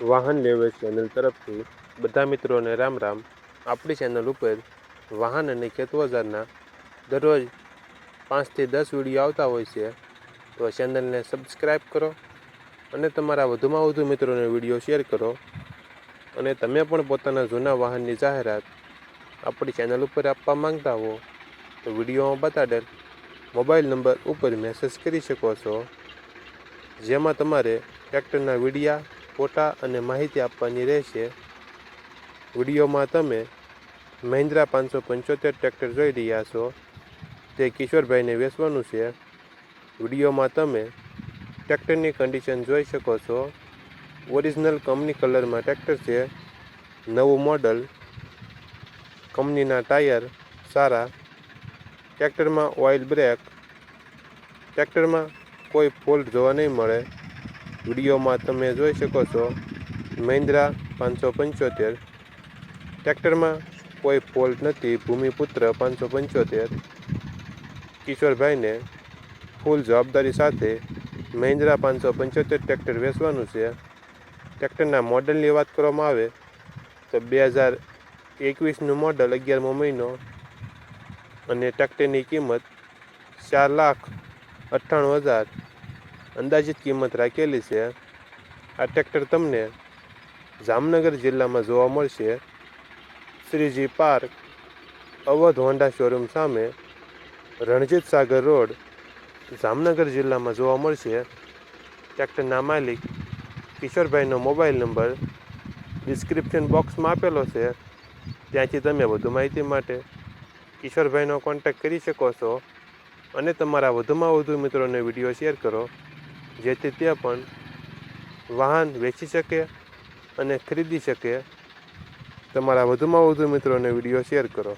વાહન લેવે ચેનલ તરફથી બધા મિત્રોને રામ રામ। આપણી ચેનલ ઉપર વાહન અને ખેતવજારના દરરોજ 5 થી 10 વિડીયો આવતા હોય છે, તો ચેનલને સબસ્ક્રાઈબ કરો અને તમારા વધુમાં વધુ મિત્રોને વિડીયો શેર કરો। અને તમે પણ પોતાના જૂના વાહનની જાહેરાત આપણી ચેનલ ઉપર આપવા માંગતા હો તો વિડીયોમાં બતાડેલ મોબાઈલ નંબર ઉપર મેસેજ કરી શકો છો, જેમાં તમારે ટ્રેક્ટરના વિડીયા, ફોટા અને માહિતી આપવાની રહેશે। વિડીયોમાં તમે મહિન્દ્રા 575 ટ્રેક્ટર જોઈ રહ્યા છો, તે કિશોરભાઈને વેચવાનું છે। વિડીયોમાં તમે ટ્રેક્ટરની કન્ડિશન જોઈ શકો છો। ઓરિજિનલ કંપની કલરમાં ટ્રેક્ટર છે, નવું મોડલ, કંપનીના ટાયર સારા, ટ્રેક્ટરમાં ઓઇલ બ્રેક, ટ્રેક્ટરમાં કોઈ ફોલ્ટ જોવા નહીં મળે। વિડીયોમાં તમે જોઈ શકો છો મહિન્દ્રા 575 ટ્રેક્ટરમાં કોઈ ફોલ્ટ નથી, ભૂમિપુત્ર 575। કિશોરભાઈને ફૂલ જવાબદારી સાથે મહિન્દ્રા 575 ટ્રેક્ટર વેચવાનું છે। ટ્રેક્ટરના મોડલની વાત કરવામાં આવે તો 2021નું મોડલ, 11મો મહિનો, અને ટ્રેક્ટરની કિંમત 4,98,000 અંદાજિત કિંમત રાખેલી છે। આ ટ્રેક્ટર તમને જામનગર જિલ્લામાં જોવા મળશે, Shriji park, Awadh Honda showroom સામે, રણજીત સાગર રોડ, જામનગર જિલ્લામાં જોવા મળશે। ટ્રેક્ટરના માલિક કિશોરભાઈનો મોબાઈલ નંબર ડિસ્ક્રિપ્શન બોક્સમાં આપેલો છે, ત્યાંથી તમે વધુ માહિતી માટે કિશોરભાઈનો કોન્ટેક્ટ કરી શકો છો અને તમારા વધુમાં વધુ મિત્રોને વિડીયો શેર કરો, જેથી તે પણ વાહન વેચી શકે અને ખરીદી શકે। તમારા વધુમાં વધુ મિત્રોને વિડીયો શેર કરો।